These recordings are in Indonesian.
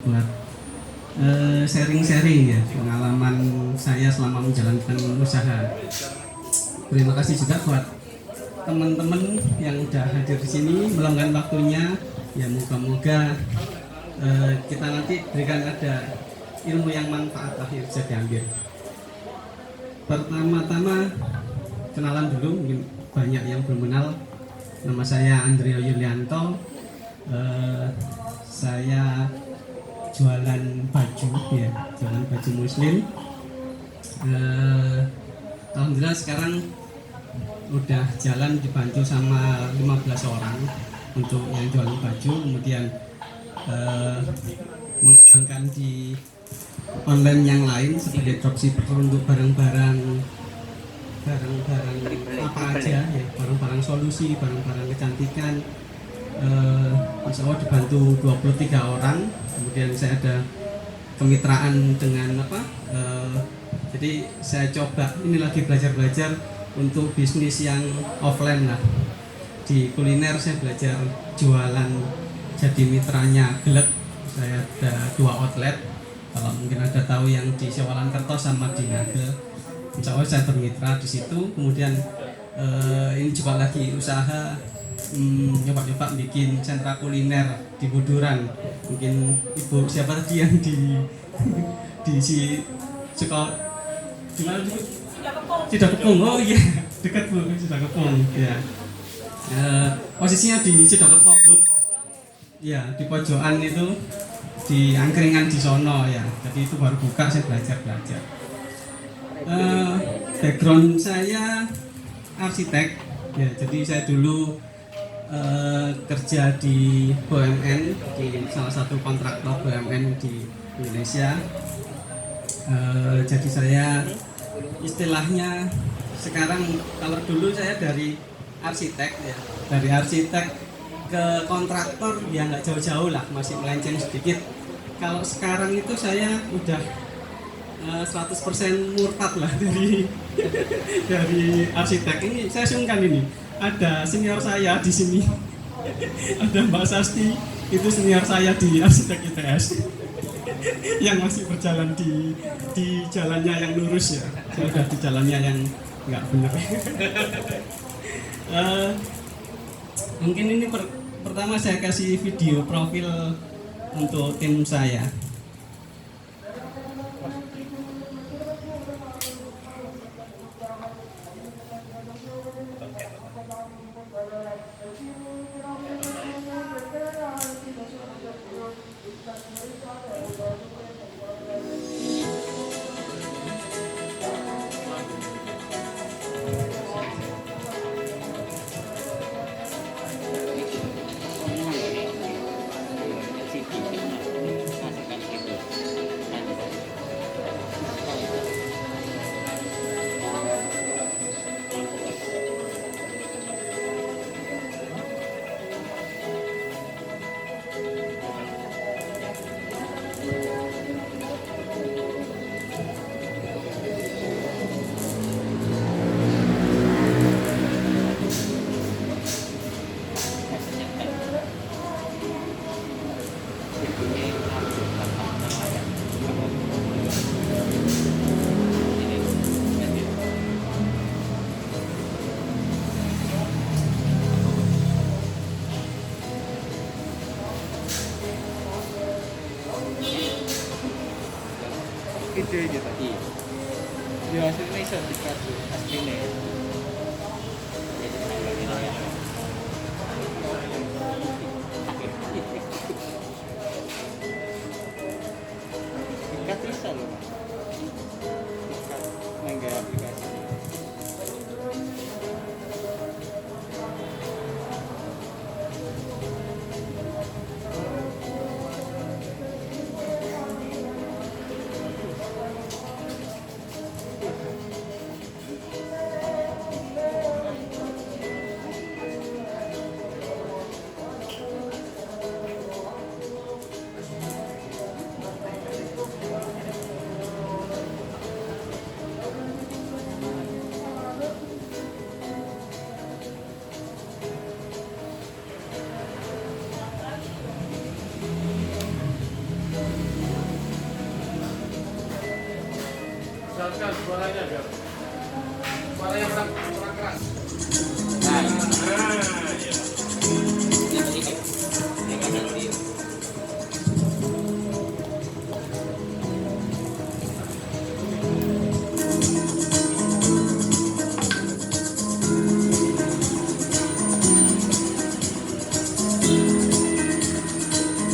buat sharing-sharing ya pengalaman saya selama menjalankan usaha. Terima kasih juga buat teman-teman yang udah hadir di sini meluangkan waktunya. Ya moga-moga kita nanti berikan ada ilmu yang manfaat lah yang bisa diambil. Pertama-tama kenalan dulu, mungkin banyak yang belum kenal. Nama saya Andrea Yulianto. Saya jualan baju ya, jualan baju muslim. Alhamdulillah sekarang udah jalan dibantu sama 15 orang untuk yang jualan baju, kemudian mengembangkan di online yang lain sebagai dropshipper untuk barang-barang apa aja ya, barang-barang solusi, barang-barang kecantikan. Insya Allah dibantu 23 orang. Kemudian saya ada kemitraan dengan jadi saya coba ini lagi belajar untuk bisnis yang offline lah. Di kuliner saya belajar jualan, jadi mitranya Gelek. Saya ada 2 outlet, kalau mungkin ada tahu yang di Sewalan Kertos sama di Ngage. Insya Allah saya bermitra di situ. Kemudian ini juga lagi usaha nyoba bikin sentra kuliner di Buduran. Mungkin ibu siapa tadi yang di si sekolah di mana Bu? Cidakepung. Oh iya, dekat Bu, Cidakepung ya. Posisinya di Cidakepung Bu. Ya, di pojokan itu, di angkringan di sono ya. Jadi itu baru buka, saya belajar. Background saya arsitek ya, jadi saya dulu kerja di BUMN, di salah satu kontraktor BUMN di Indonesia. Jadi saya istilahnya sekarang, kalau dulu saya dari arsitek ya, dari arsitek ke kontraktor ya nggak jauh-jauh lah, masih melenceng sedikit. Kalau sekarang itu saya udah 100% murtad lah dari arsitek. Ini saya sungkan, ini ada senior saya di sini, ada Mbak Sasti, itu senior saya di arsitek ITS yang masih berjalan di jalannya yang lurus ya. Saya udah di jalannya yang nggak benar. Mungkin ini pertama saya kasih video profil untuk tim saya. Ide aja tadi. Ya hasilnya bisa dikasih aslinya. Ikat bisa loh Mas. Ikat enggak aplikasi. Besarkan suaranya biar suaranya kurang keras. Nah, Iya. yang sedikit. Yang ada audio.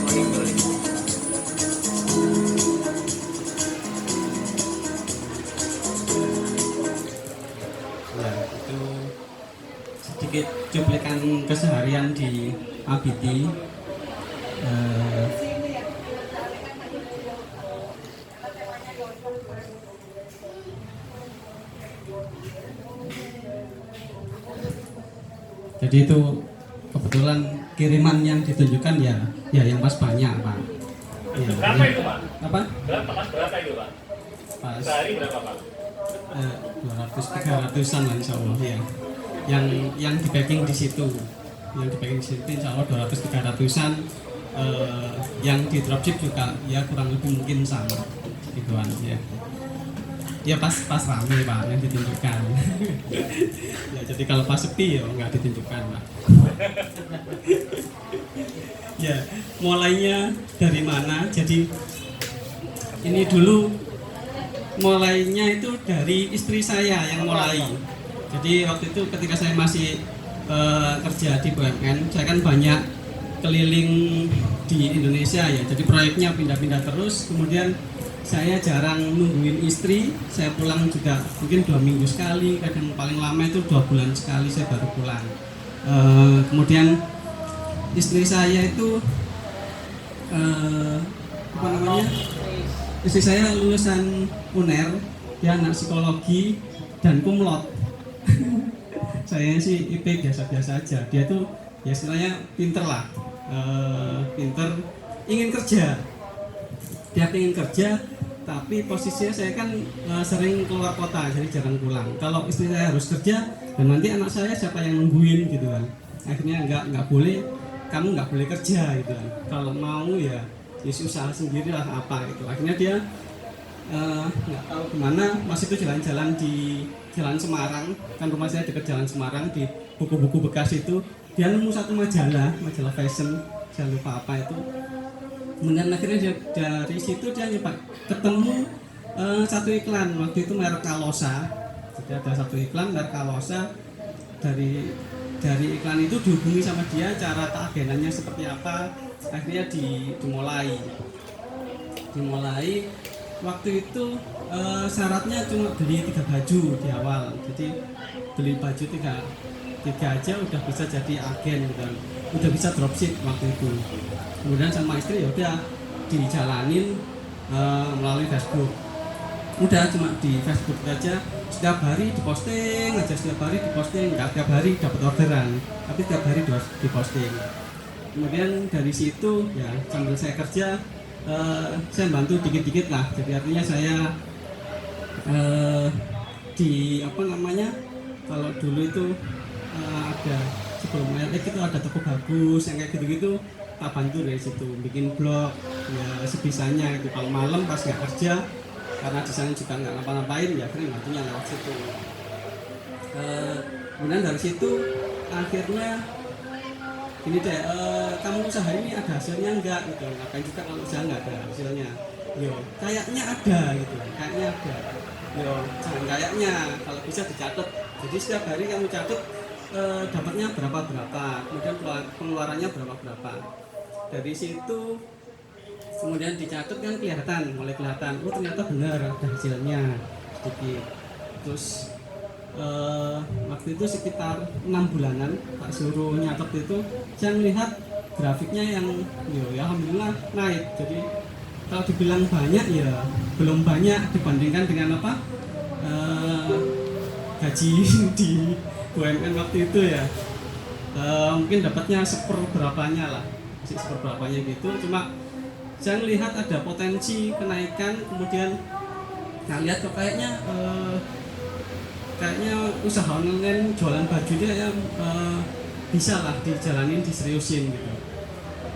Rolling dulu nih. Ya, itu sedikit cuplikan keseharian di ABT. Eh, jadi itu kebetulan kiriman yang ditunjukkan ya yang pas banyak Pak. Ya, Berapa ya. itu Pak? Apa? Berapa itu Pak? Pas Sehari berapa Pak? 200-300an lah insya Allah ya. Yang di packing di situ, insya Allah 200-300an. Yang di dropship juga ya kurang lebih mungkin sama gituan ya. Ya pas rame Pak yang ditunjukkan. Ya jadi kalau pas sepi ya nggak ditunjukkan Pak. Ya mulainya dari mana? Jadi ini dulu mulainya itu dari istri saya yang mulai. Jadi waktu itu ketika saya masih kerja di BUMN, saya kan banyak keliling di Indonesia ya. Jadi proyeknya pindah-pindah terus. Kemudian saya jarang nungguin istri. Saya pulang juga mungkin 2 minggu sekali. Kadang paling lama itu 2 bulan sekali saya baru pulang. Kemudian istri saya itu apa namanya? Istri saya lulusan UNER, dia anak psikologi dan kumlot. Saya sih IP biasa-biasa aja. Dia tuh ya istilahnya pinter lah, pinter, ingin kerja. Dia pengen kerja, tapi posisinya saya kan sering keluar kota, jadi jarang pulang. Kalau istri saya harus kerja, dan nanti anak saya siapa yang nungguin gitu kan. Akhirnya nggak boleh, kamu nggak boleh kerja gitu kan. Kalau mau ya usaha sendiri lah apa gitu. Akhirnya dia nggak tahu kemana, masih itu jalan-jalan di Jalan Semarang, kan rumah saya dekat Jalan Semarang, di buku-buku bekas itu dia nemu satu majalah fashion, saya lupa apa itu. Kemudian akhirnya dari situ dia nyoba ketemu satu iklan, waktu itu merek Kalosa. Jadi ada satu iklan merek Kalosa, dari iklan itu dihubungi sama dia, cara keagenannya seperti apa. Akhirnya dimulai waktu itu syaratnya cuma beli 3 baju di awal. Jadi beli baju 3 aja udah bisa jadi agen gitu, udah bisa dropship waktu itu. Kemudian sama istri ya udah dijalanin melalui Facebook. Udah cuma di Facebook aja, setiap hari diposting aja, nggak setiap hari dapat orderan, tapi setiap hari diposting. Kemudian dari situ ya sambil saya kerja, saya bantu dikit-dikit lah. Jadi artinya saya di apa namanya, kalau dulu itu ada sebelum LX itu ada toko bagus yang kayak gitu-gitu, tak bantu dari situ bikin blog ya sebisanya itu. Kalau malam pas nggak kerja, karena di sana juga nggak ngapa-ngapain, ya akhirnya bantunya lewat situ. Kemudian dari situ akhirnya ini deh, kamu usaha ini ada hasilnya enggak gitu, ngapain juga kalau usaha nggak ada hasilnya. Yo kayaknya ada gitu, yo jangan kayaknya, kalau bisa dicatat. Jadi setiap hari kamu catat dapatnya berapa, kemudian pengeluarannya berapa. Dari situ kemudian dicatat kan mulai kelihatan, oh ternyata benar ada hasilnya sedikit. Terus waktu itu sekitar 6 bulanan tak suruh nyatet itu, saya melihat grafiknya yang ya alhamdulillah naik. Jadi kalau dibilang banyak ya belum banyak dibandingkan dengan apa gaji di BUMN waktu itu ya. Mungkin dapatnya seperberapanya lah, masih seperberapanya gitu. Cuma saya melihat ada potensi kenaikan. Kemudian saya lihat kok kayaknya usaha online jualan baju dia ya bisa lah dijalanin, diseriusin gitu.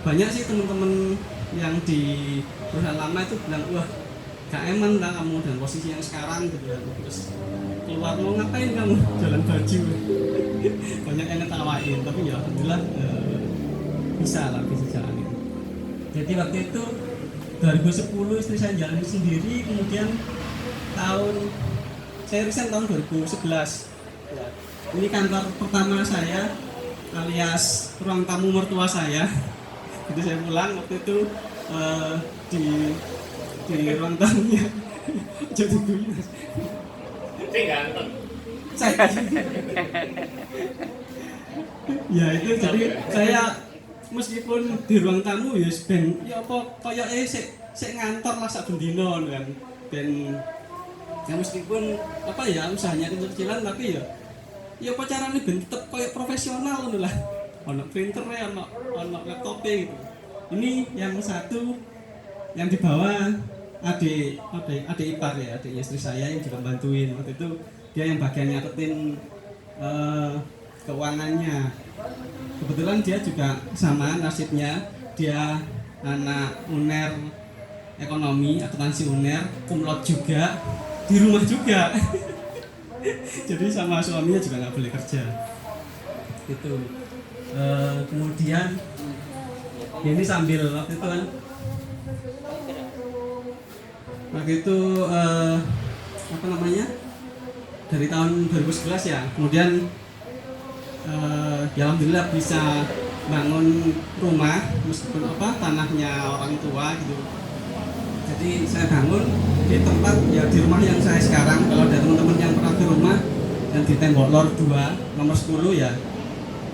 Banyak sih teman-teman yang di perusahaan lama itu bilang, wah gak eman lah kamu dan posisi yang sekarang gitu kan. Terus keluar mau ngapain kamu jalan baju banyak yang ngetawain tapi ya alhamdulillah bisa jalanin. Jadi waktu itu 2010 istri saya jalan sendiri, kemudian saya resign tahun 2011 ya. Ini kantor pertama saya alias ruang tamu mertua saya. Jadi saya pulang waktu itu di ruang tamunya jadi dulu ganteng. Ya itu jadi saya meskipun di ruang tamu ya ben ya apa koyoke sik ngantor lah sak bendino kan. Ben ya meskipun apa ya usahanya kecil-kecilan tapi ya apa carane ben tetep koyo profesional ngono lah. Ono printernya, ono laptopnya gitu. Ini yang satu yang di bawah adik ipar ya, adik istri saya yang juga bantuin. Waktu itu dia yang bagian nyatetin keuangannya. Kebetulan dia juga sama nasibnya, dia anak UNER ekonomi, akuntansi UNER, cum laude juga, di rumah juga. Jadi sama suaminya juga nggak boleh kerja. Itu. Kemudian ini sambil waktu itu apa namanya dari tahun 2011 ya, kemudian ya alhamdulillah bisa bangun rumah meskipun tanahnya orang tua gitu. Jadi saya bangun di tempat ya di rumah yang saya sekarang. Kalau ada teman-teman yang pernah ke rumah yang di tembok lor 2 nomor 10 ya,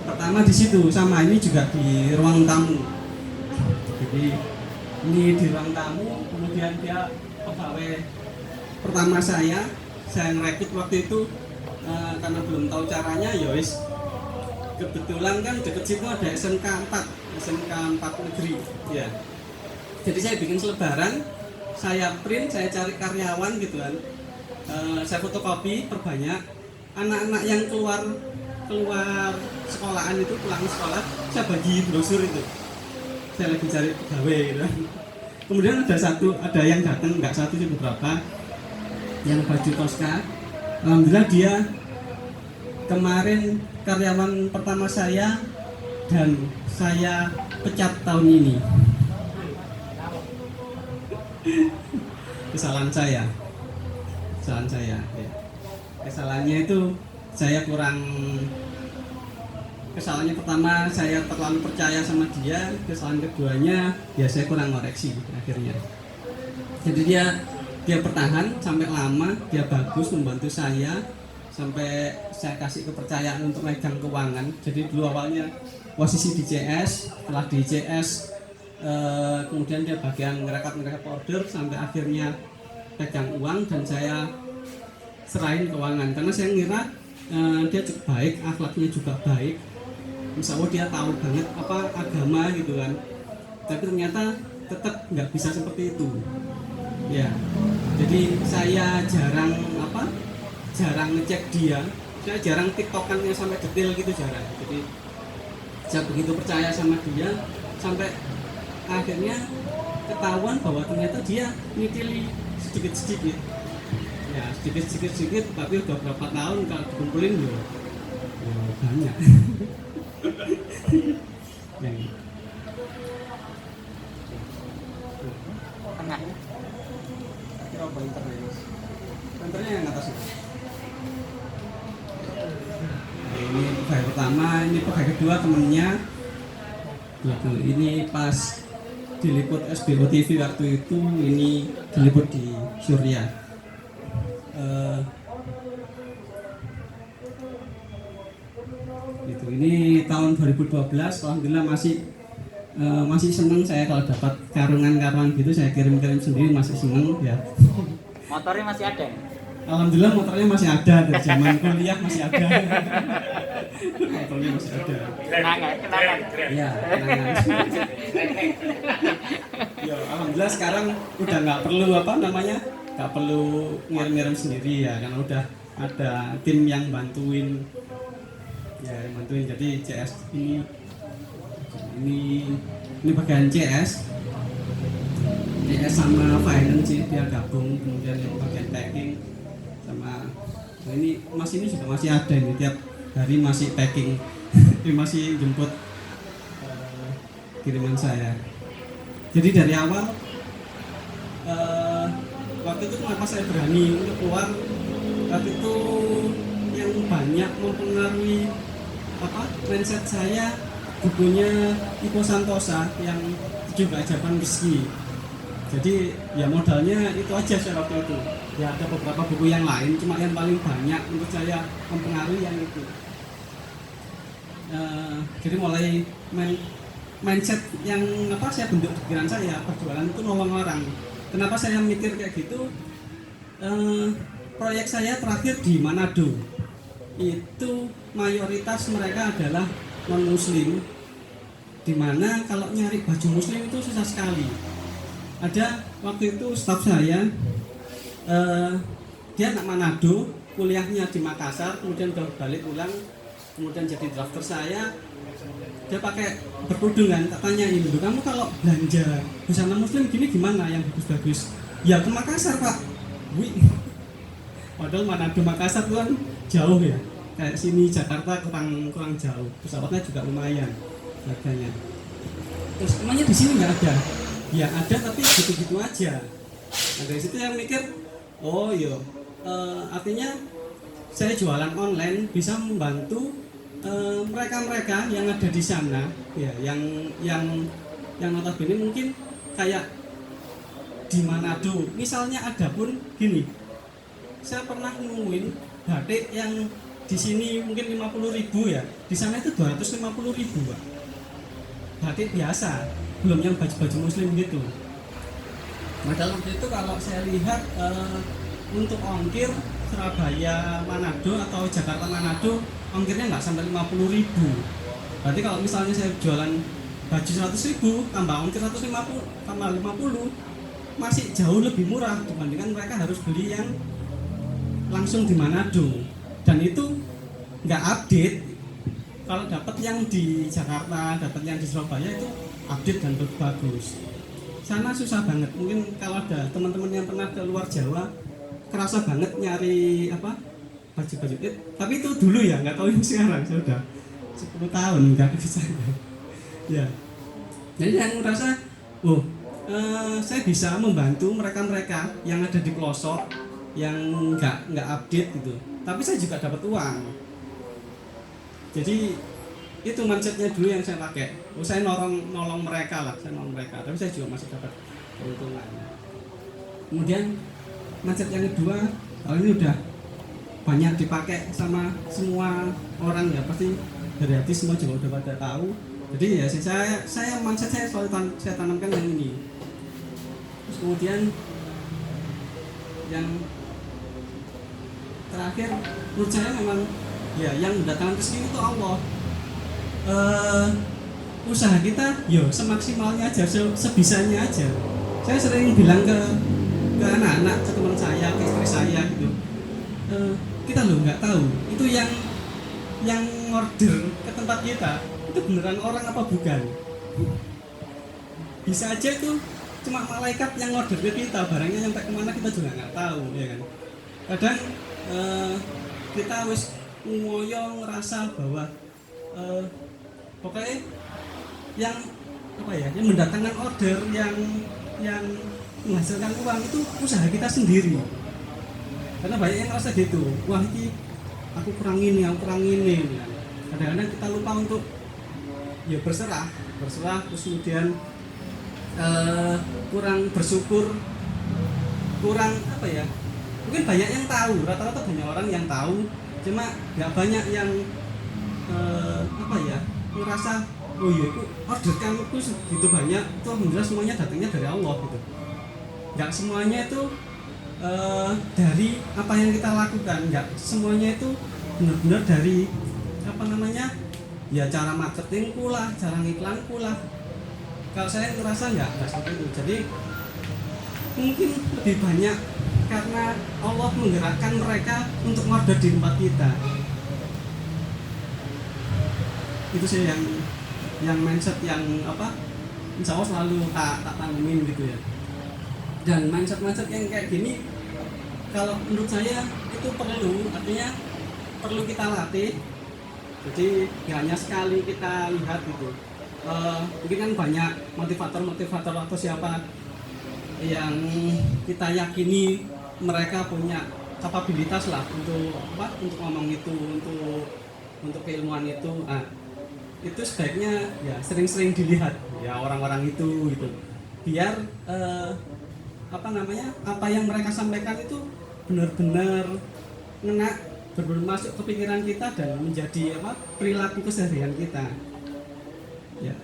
pertama di situ, sama ini juga di ruang tamu. Jadi ini di ruang tamu, kemudian dia pegawai pertama saya ngerekrut waktu itu karena belum tahu caranya ya wis kebetulan kan deket situ ada SMK 4 negeri ya. Jadi saya bikin selebaran, saya print, saya cari karyawan gitu kan, saya fotokopi perbanyak, anak-anak yang keluar sekolahan itu pulang sekolah saya bagi brosur itu, saya lagi cari pegawai gitu. Kemudian ada yang datang, nggak satu sih beberapa, yang baju Tosca. Alhamdulillah dia kemarin karyawan pertama saya dan saya pecat tahun ini. Kesalahan saya ya. Kesalahannya itu kesalahannya pertama saya terlalu percaya sama dia, kesalahan keduanya ya saya kurang koreksi akhirnya. Jadi dia bertahan sampai lama, dia bagus membantu saya sampai saya kasih kepercayaan untuk megang keuangan. Jadi dulu awalnya posisi di CS, setelah di CS kemudian dia bagian ngerekap order sampai akhirnya pegang uang dan saya serahin keuangan karena saya ngira dia cukup baik, akhlaknya juga baik, insya Allah dia tahu banget apa agama gitu kan, tapi ternyata tetap nggak bisa seperti itu ya. Jadi saya jarang ngecek dia, saya jarang tiktokannya sampai detail gitu, jarang. Jadi saya begitu percaya sama dia sampai akhirnya ketahuan bahwa ternyata dia nyicili sedikit-sedikit ya, sedikit tapi udah berapa tahun kalau dikumpulin ya banyak. Tengahnya kira banternya yang atas itu. Ini pegawai pertama, ini pegawai kedua temennya. Ini pas diliput SBO TV waktu itu, ini diliput di Surya. Ini tahun 2012, alhamdulillah masih seneng saya kalau dapat karungan gitu, saya kirim sendiri, masih seneng ya. Motornya masih ada? Alhamdulillah motornya masih ada, dari zaman kuliah masih ada. Motornya masih ada. Kenangan. Iya, kenangan. Ya, alhamdulillah sekarang udah nggak perlu nggak perlu ngirim sendiri ya, karena udah ada tim yang bantuin. Jadi CS ini bagian CS PS sama finance sih dia gabung, kemudian yang bagian packing sama ini juga masih ada ini tiap hari masih packing ini masih jemput kiriman saya. Jadi dari awal waktu itu kenapa saya berani untuk keluar, waktu itu yang banyak mempengaruhi mindset saya bukunya Ipo Santosa yang 7 Keajaiban Rezeki. Jadi ya modalnya itu aja saya waktu itu. Ya ada beberapa buku yang lain, cuma yang paling banyak untuk saya mempengaruhi yang itu. Jadi mulai mindset yang saya bentuk di pikiran saya, perjualan itu nolong orang. Kenapa saya mikir kayak gitu? Proyek saya terakhir di Manado itu mayoritas mereka adalah non muslim, dimana kalau nyari baju muslim itu susah sekali. Ada waktu itu staf saya dia anak Manado, kuliahnya di Makassar, kemudian udah balik pulang, kemudian jadi drafter saya. Dia pakai berkerudungan, tak tanyain dulu, kamu kalau belanja busana muslim gini gimana yang bagus-bagus? Ya ke Makassar pak. Wih, padahal Manado Makassar tuh kan jauh ya, kayak sini Jakarta kurang jauh, pesawatnya juga lumayan harganya. Terus emangnya di sini nggak ada? Ya ada tapi gitu-gitu aja. Nah dari situ yang mikir, oh iya, artinya saya jualan online bisa membantu mereka-mereka yang ada di sana, ya, yang notabene mungkin kayak di Manado, misalnya ada pun gini, saya pernah nemuin batik yang di sini mungkin 50.000 ya, di sana itu 250.000 Pak. Batik biasa, belum yang baju-baju muslim gitu. Padahal waktu itu kalau saya lihat untuk ongkir Surabaya Manado atau Jakarta Manado ongkirnya nggak sampai 50.000. Berarti kalau misalnya saya jualan baju 100.000 tambah ongkir 150 tambah 50 masih jauh lebih murah dibandingkan mereka harus beli yang langsung di Manado, dan itu nggak update. Kalau dapat yang di Jakarta, dapat yang di Surabaya itu update dan bagus. Sana susah banget. Mungkin kalau ada teman-teman yang pernah ke luar Jawa kerasa banget nyari baju-baju itu. Tapi itu dulu ya, nggak tahu ini sekarang. Saya udah 10 tahun nggak bisa. Ya. Jadi yang merasa, saya bisa membantu mereka-mereka yang ada di pelosok yang nggak update gitu. Tapi saya juga dapat uang. Jadi itu mindsetnya dulu yang saya pakai. Saya nolong mereka lah, tapi saya juga masih dapat keuntungan. Kemudian mindset yang kedua, kalau ini udah banyak dipakai sama semua orang ya, pasti dari hati semua juga udah pada tahu. Jadi ya saya mindset saya selalu saya tanamkan yang ini. Terus kemudian yang terakhir menurut saya memang ya yang mendatangkan rezeki itu Allah. Usaha kita semaksimalnya aja, sebisanya aja. Saya sering bilang ke anak-anak, ke teman saya, ke istri saya gitu, kita nggak tahu itu yang order ke tempat kita itu beneran orang apa bukan. Bisa aja itu cuma malaikat yang order ke kita, barangnya nyampe kemana kita juga nggak tahu, ya kan. Kadang kita wis ngoyo ngerasa bahwa pokoknya yang yang mendatangkan order, yang menghasilkan uang itu usaha kita sendiri. Karena banyak yang ngerasa gitu, wah ini aku kurang ini. Kadang-kadang kita lupa untuk berserah, terus kemudian kurang bersyukur, kurang mungkin banyak yang tahu, rata-rata banyak orang yang tahu, cuma nggak banyak yang ngerasa itu order kamu itu segitu banyak, itu alhamdulillah semuanya datangnya dari Allah gitu. Nggak semuanya itu dari apa yang kita lakukan, nggak semuanya itu benar-benar dari cara marketingku lah, cara ngiklanku lah. Kalau saya ngerasa nggak seperti itu. Jadi mungkin lebih banyak karena Allah menggerakkan mereka untuk order di tempat kita. Itu sih yang mindset yang insya Allah selalu tak tanemin gitu ya. Dan mindset yang kayak gini kalau menurut saya itu perlu, artinya perlu kita latih. Jadi nggak hanya sekali kita lihat gitu. Mungkin kan banyak motivator atau siapa yang kita yakini mereka punya kapabilitas lah untuk untuk ngomong itu, untuk keilmuan itu. Itu sebaiknya ya sering-sering dilihat ya orang-orang itu gitu, biar apa yang mereka sampaikan itu benar-benar ngena, benar-benar masuk ke pikiran kita dan menjadi perilaku keseharian kita. Ya,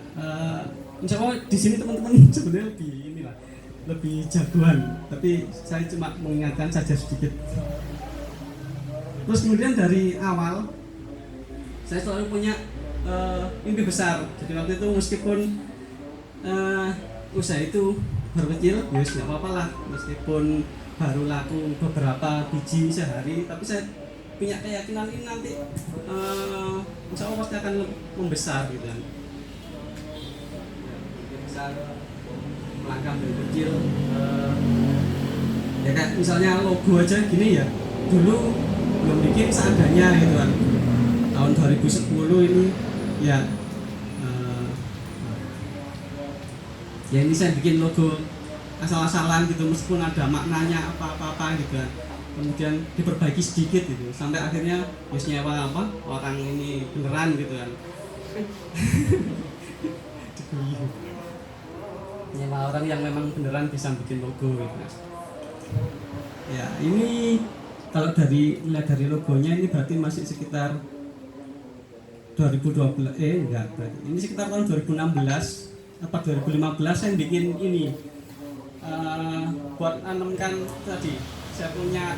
insya Allah di sini teman-teman sebenarnya lebih jagoan, tapi saya cuma mengingatkan saja sedikit. Terus kemudian dari awal saya selalu punya mimpi besar. Jadi waktu itu meskipun usaha itu baru kecil, ya nggak apa-apa lah. Meskipun baru laku beberapa biji sehari, tapi saya punya keyakinan ini nanti insya Allah pasti akan membesar gitu kan. Besar, melangkah dari kecil. Ya kayak misalnya logo aja gini ya. Dulu belum bikin seadanya gitu kan. Tahun 2010 ini ya ini saya bikin logo asal-asalan gitu, meskipun ada maknanya apa gitu kan. Kemudian diperbaiki sedikit gitu sampai akhirnya nyewa orang ini beneran gitu kan. Nyewa orang yang memang beneran bisa bikin logo gitu. Ya ini kalau lihat dari logonya ini berarti masih sekitar 2012 enggak berarti. Ini sekitar tahun 2016 apa 2015 saya bikin ini buat nanamkan tadi. Saya punya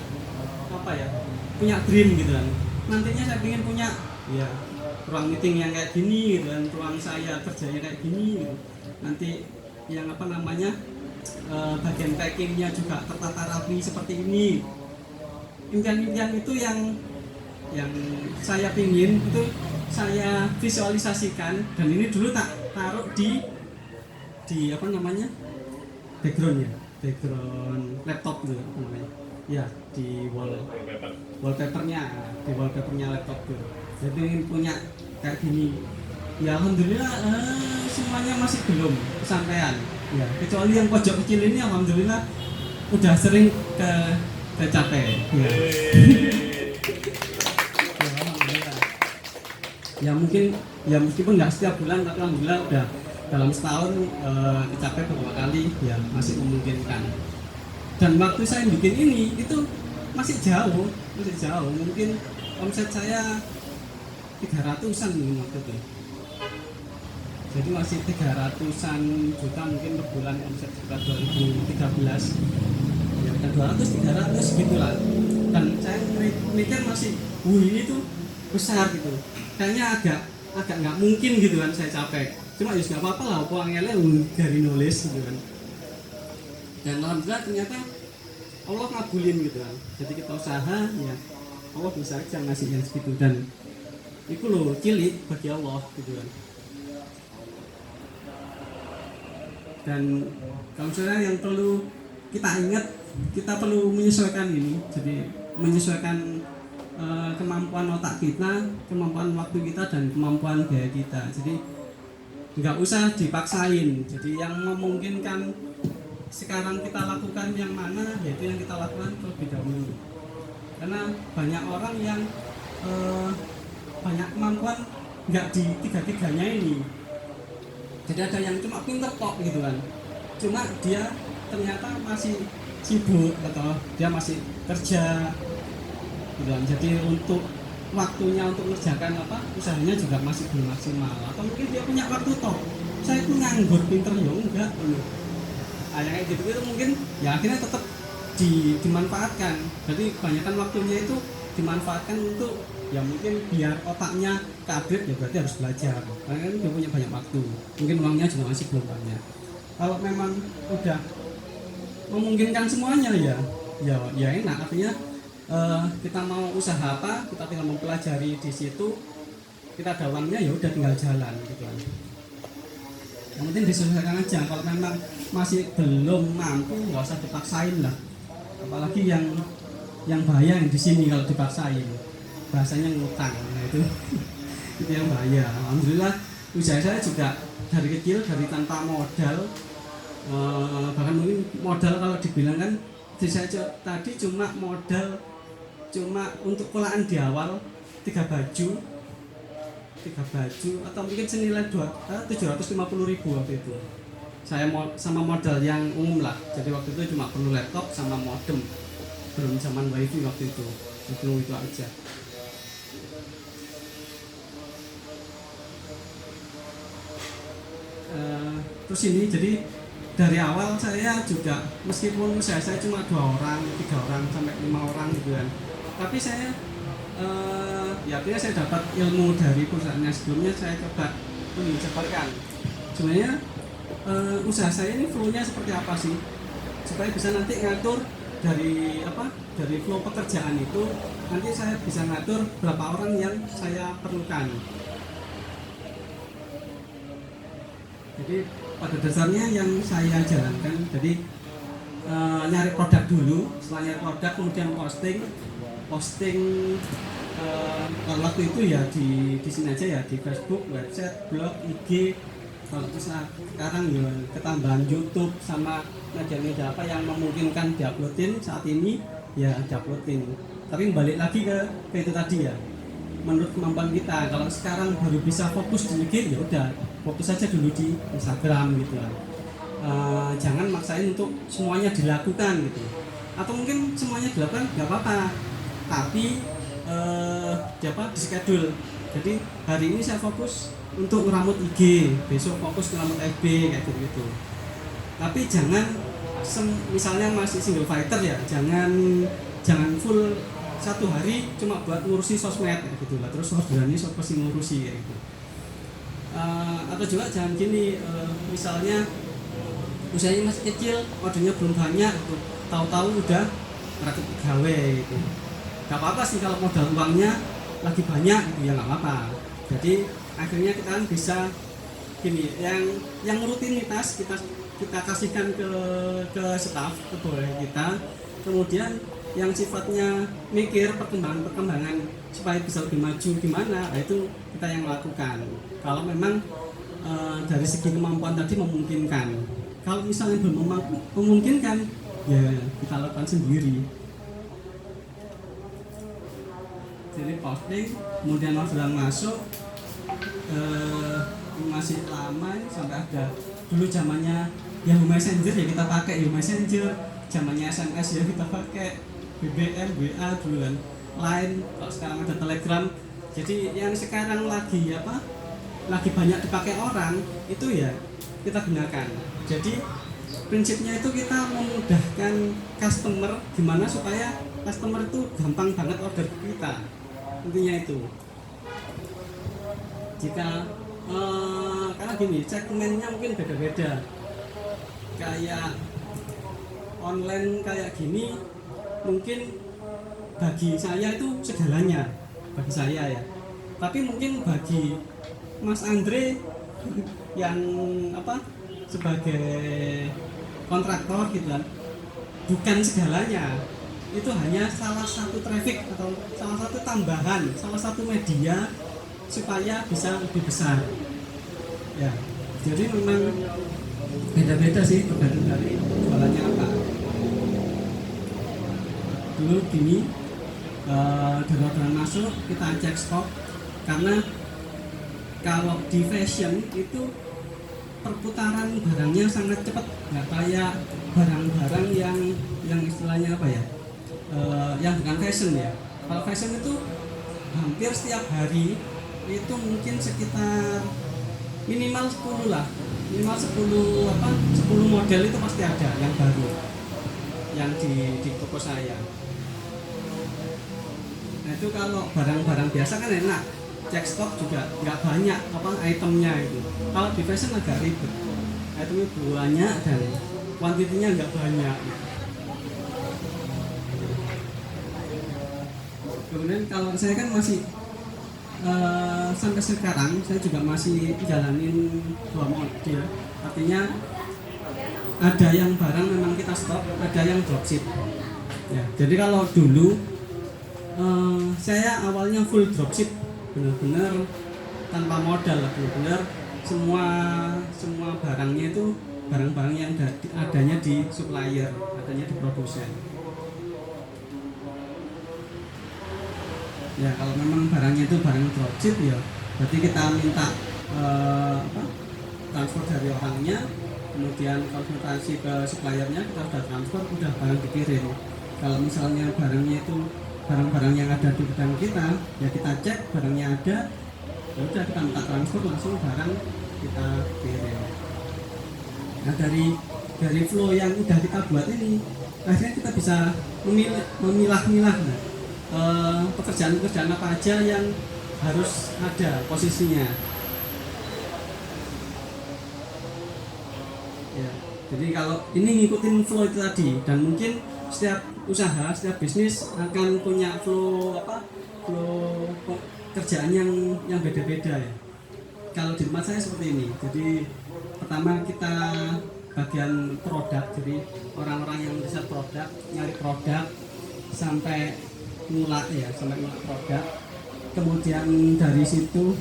punya dream gitu kan. Nantinya saya ingin punya ya ruang meeting yang kayak gini gitu kan, ruang saya kerjanya kayak gini gitu. Nanti yang bagian packingnya juga tertata rapi seperti ini. Impian-impian itu yang saya pingin itu saya visualisasikan, dan ini dulu tak taruh di background laptop gitu namanya ya, di wallpapernya laptop gitu. Jadi ingin punya kayak gini ya. Alhamdulillah semuanya masih belum kesampaian ya, kecuali yang pojok kecil ini alhamdulillah udah sering kecapai ya. Ya mungkin ya meskipun nggak setiap bulan, tapi alhamdulillah udah dalam setahun kecapai beberapa kali ya, masih memungkinkan. Dan waktu saya bikin ini itu masih jauh, mungkin omset saya 300-an mungkin waktu itu. Jadi masih 300-an juta mungkin per bulan, omset sekitar 2013 ya, kan 200-300 gitulah. Dan saya mikir masih ini tuh besar gitu, kayaknya agak nggak mungkin gitu kan saya capai. Cuma ya nggak apa-apa lah, uangnya dari nulis gitu kan. Dan alhamdulillah ternyata Allah ngabulin gitu kan. Jadi kita usaha ya Allah bisa aja ngasih yang segitu, dan itu loh cilik bagi Allah gitu kan. Dan kalau misalnya yang perlu kita ingat, kita perlu menyesuaikan ini. Jadi menyesuaikan kemampuan otak kita, kemampuan waktu kita, dan kemampuan gaya kita. Jadi nggak usah dipaksain. Jadi yang memungkinkan sekarang kita lakukan yang mana, yaitu yang kita lakukan terlebih dahulu. Karena banyak orang yang banyak kemampuan nggak di tiga-tiganya ini. Jadi ada yang cuma pinter kok gitu kan, cuma dia ternyata masih sibuk atau dia masih kerja gitu kan. Jadi untuk waktunya untuk mengerjakan usahanya juga masih belum maksimal, atau mungkin dia punya waktu toh, saya itu nganggur pinter ya enggak yang kayak gitu mungkin ya akhirnya tetap dimanfaatkan. Jadi kebanyakan waktunya itu dimanfaatkan untuk ya mungkin biar otaknya keupdate, ya berarti harus belajar karena kan dia punya banyak waktu, mungkin uangnya juga masih belum banyak. Kalau memang udah memungkinkan semuanya ya enak, artinya kita mau usaha apa, kita tinggal mempelajari di situ, kita ada uangnya ya udah tinggal jalan gitu kan. yang penting disesuaikan aja. Kalau memang masih belum mampu nggak usah dipaksain lah, apalagi yang bahaya yang di sini kalau dipaksain bahasanya ngutang, nah itu itu yang bahaya. Alhamdulillah usaha saya juga dari kecil, dari tanpa modal, bahkan mungkin modal kalau dibilang kan saya tadi cuma modal untuk kolaan di awal 3 baju atau mungkin senilai 750.000 waktu itu. Saya sama modal yang umum lah, jadi waktu itu cuma perlu laptop sama modem, belum zaman wifi waktu itu aja. Terus ini jadi dari awal saya juga meskipun saya cuma 2 orang, 3 orang sampai 5 orang gitu kan, tapi saya ya artinya saya dapat ilmu dari perusahaannya sebelumnya, saya coba menyebarkan sebenarnya usaha saya ini flow-nya seperti apa sih, supaya bisa nanti ngatur dari flow pekerjaan itu, nanti saya bisa ngatur berapa orang yang saya perlukan. Jadi pada dasarnya yang saya jalankan, jadi nyari produk dulu, setelah nyari produk kemudian posting kalau waktu itu ya di sini aja ya, di Facebook, website, blog, IG. Kalau sekarang ya ketambahan YouTube sama media-media apa yang memungkinkan diuploadin saat ini ya diuploadin. Tapi balik lagi ke itu tadi ya, menurut kemampuan kita. Kalau sekarang baru bisa fokus di IG, ya udah fokus aja dulu di Instagram gitu kan. Jangan maksain untuk semuanya dilakukan gitu. Atau mungkin semuanya dilakukan nggak apa-apa, tapi di schedule. Jadi hari ini saya fokus untuk ngeramut IG, besok fokus ngeramut FB kayak gitu. Tapi jangan misalnya masih single fighter ya, jangan full satu hari cuma buat ngurusi sosmed kayak gitu lah. Terus orderannya pasti ngurusi kayak gitu. Atau juga jangan gini, misalnya usahanya masih kecil, ordernya belum banyak gitu, tahu-tahu udah merakit pegawai gitu. Gak apa-apa sih kalau modal uangnya lagi banyak gitu ya, nggak apa-apa. Jadi akhirnya kita kan bisa gini, yang rutinitas kita kasihkan ke staff, ke pegawai kita. Kemudian yang sifatnya mikir perkembangan supaya bisa lebih maju gimana, nah itu kita yang melakukan. Kalau memang dari segi kemampuan tadi memungkinkan. Kalau misalnya belum memungkinkan, ya kita lakukan sendiri. Jadi posting, kemudian orderan masuk, masih lama sampai ada dulu zamannya Yahoo Messenger ya kita pakai Yahoo Messenger, zamannya SMS ya kita pakai BBM, WA dulu kan, Line, kalau sekarang ada Telegram. Jadi yang sekarang lagi banyak dipakai orang itu ya kita gunakan. Jadi prinsipnya itu kita memudahkan customer, gimana supaya customer itu gampang banget order kita, intinya itu. Jika karena gini, segmennya mungkin beda-beda, kayak online kayak gini mungkin bagi saya itu segalanya, bagi saya ya. Tapi mungkin bagi Mas Andre yang sebagai kontraktor gitu kan, bukan segalanya. Itu hanya salah satu traffic atau salah satu tambahan, salah satu media supaya bisa lebih besar. Ya, jadi memang beda-beda sih tergantung dari jualannya apa. Dulu gini, dari orderan masuk kita cek stok, karena kalau di fashion itu perputaran barangnya sangat cepat, nggak kayak barang-barang yang istilahnya apa ya, yang bukan fashion ya. Kalau fashion itu hampir setiap hari itu mungkin sekitar minimal 10 lah, minimal 10 model itu pasti ada yang baru yang di toko saya. Nah itu kalau barang-barang biasa kan enak, cek stok juga nggak banyak itemnya itu. Kalau di fashion agak ribet, itemnya banyak dan kuantitinya nggak banyak. Kemudian kalau saya kan masih sampai sekarang saya juga masih jalanin 2 model. Artinya ada yang barang memang kita stop, ada yang dropship. Ya, jadi kalau dulu saya awalnya full dropship, benar-benar tanpa modal, benar-benar semua barangnya itu barang-barang yang adanya di supplier, adanya di produsen. Ya kalau memang barangnya itu barang dropship ya berarti kita minta transfer dari orangnya, kemudian konsultasi ke suppliernya, kita sudah transfer, udah barang dikirim. Kalau misalnya barangnya itu barang-barang yang ada di gudang kita, ya kita cek barangnya ada, ya udah kita minta transfer langsung barang kita kirim. Nah dari flow yang udah kita buat ini, akhirnya kita bisa memilah-milah pekerjaan-pekerjaan apa aja yang harus ada posisinya. Ya, jadi kalau ini ngikutin flow itu tadi, dan mungkin setiap usaha, setiap bisnis akan punya flow kerjaan yang beda-beda ya. Kalau di tempat saya seperti ini. Jadi pertama kita bagian produk, jadi orang-orang yang bisa produk, nyari produk sampai ngulak ya, sampai ngulak produk. Kemudian dari situ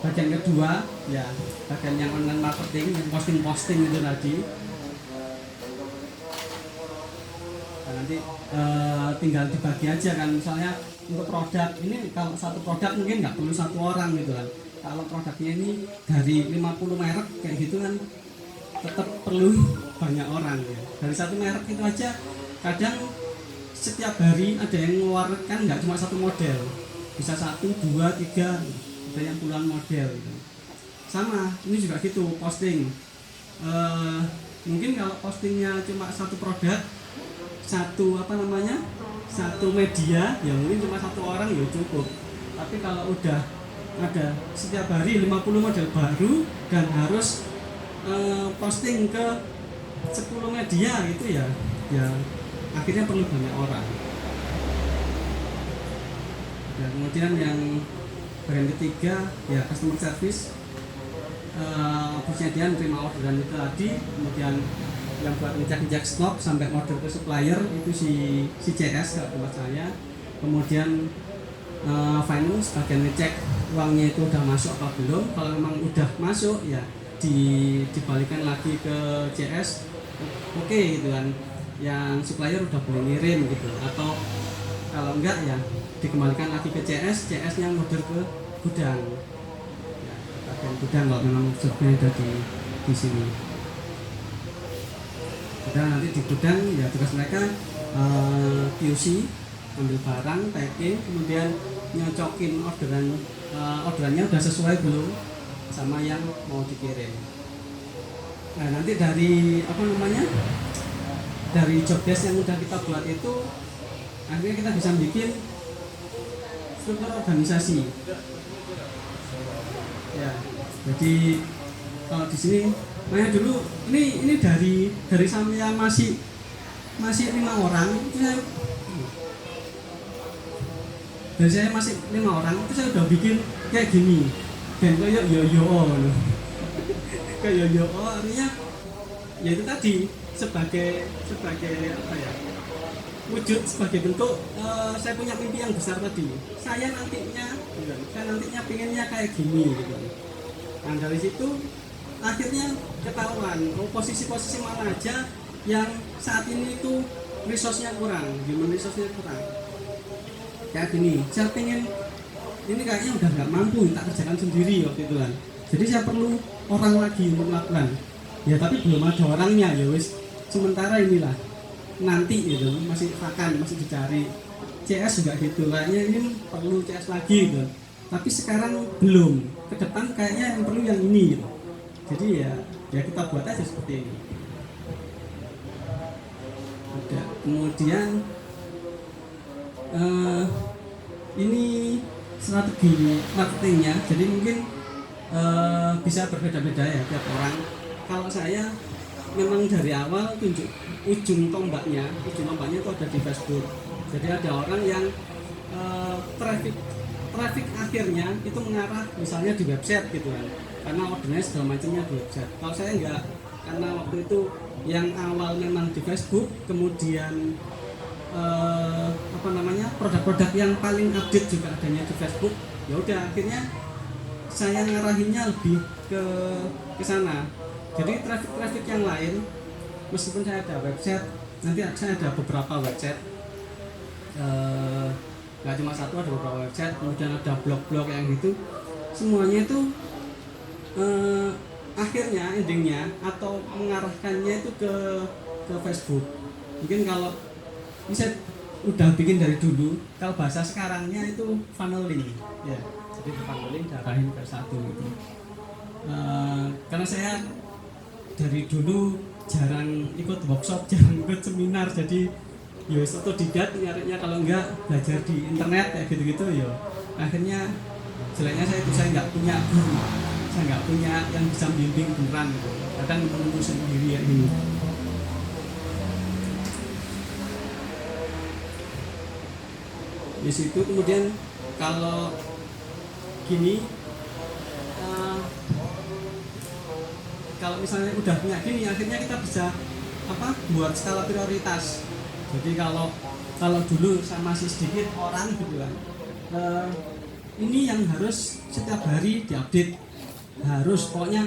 bagian kedua ya, bagian yang online marketing, yang posting itu tadi. Nah, nanti tinggal dibagi aja kan, misalnya untuk produk ini, kalau satu produk mungkin nggak perlu satu orang gitu kan. Kalau produknya ini dari 50 merek kayak gitu kan, tetap perlu banyak orang ya. Dari satu merek itu aja kadang setiap hari ada yang mengeluarkan nggak cuma satu model, bisa 1, 2, 3, ada yang puluhan model gitu. Sama ini juga gitu, posting mungkin kalau postingnya cuma satu produk, satu media ya mungkin cuma satu orang ya cukup. Tapi kalau udah ada setiap hari 50 model baru dan harus posting ke 10 media gitu ya akhirnya perlu banyak orang. Dan kemudian yang bagian ketiga ya customer service, dia terima orderan itu tadi, kemudian yang buat ngecek stok sampai order ke supplier itu si CS kalau tempat saya. Kemudian finance bagian ngecek uangnya itu udah masuk apa belum. Kalau memang udah masuk ya dibalikan lagi ke CS, oke gitu kan, yang supplier udah boleh ngirim gitu. Atau kalau enggak ya dikembalikan lagi ke CS nya order ke gudang ya, bagian gudang kalau memang jobnya ada di sini. Dan nanti di gudang ya tugas mereka QC, ambil barang, packing, kemudian nyocokin orderannya udah sesuai belum sama yang mau dikirim. Nah nanti dari dari job desk yang udah kita buat itu akhirnya kita bisa bikin struktur organisasi ya. Jadi kalau di sini makanya dulu ini dari saya masih 5 orang itu saya masih 5 orang itu saya udah bikin kayak gini, dan kayak yo kayak yo artinya ya itu tadi sebagai apa ya, wujud sebagai bentuk saya punya mimpi yang besar tadi. Saya nantinya pengennya kayak gini gitu. Nah dari situ akhirnya ketahuan posisi-posisi mana aja yang saat ini itu resource-nya kurang, human resource-nya kurang. Kayak gini, saya pengen ini kayaknya udah nggak mampu tak kerjakan sendiri waktu itu kan. Jadi saya perlu orang lagi untuk melakukan. Ya tapi belum ada orangnya ya wis. Sementara inilah nanti gitu masih dicari. CS juga gitu, kayaknya ini perlu CS lagi gitu. Tapi sekarang belum. Ke depan kayaknya yang perlu yang ini gitu. Jadi ya kita buat aja seperti ini. Ada. Kemudian ini strategi marketingnya, jadi mungkin bisa berbeda-beda ya tiap orang. Kalau saya memang dari awal tunjuk ujung tombaknya itu ada di Facebook. Jadi ada orang yang traffic akhirnya itu mengarah misalnya di website gitu kan. karena ordernya segala macamnya di website. Kalau saya enggak, karena waktu itu yang awal memang di Facebook, kemudian produk-produk yang paling update juga adanya di Facebook. Ya udah, akhirnya saya ngarahinnya lebih ke sana. Jadi traffic yang lain, meskipun saya ada website, nanti saya ada beberapa website, nggak cuma satu, ada beberapa website, kemudian ada blog-blog yang gitu, semuanya itu akhirnya endingnya atau mengarahkannya itu ke Facebook. Mungkin kalau bisa udah bikin dari dulu, kalau bahasa sekarangnya itu funneling ya, jadi ke funneling diarahin ke satu gitu. Karena saya dari dulu jarang ikut workshop, jarang ikut seminar, jadi ya otodidak nyarinya, kalau enggak belajar di internet kayak gitu-gitu ya. Akhirnya jeleknya saya nggak punya guru, saya nggak punya yang bisa bimbing beneran gitu. Kadang menunggu sendiri ya ini. Di situ kemudian kalau gini, kalau misalnya udah punya gini, akhirnya kita bisa buat skala prioritas. Jadi kalau dulu saya masih sedikit orang gitu kan, ini yang harus setiap hari diupdate, harus pokoknya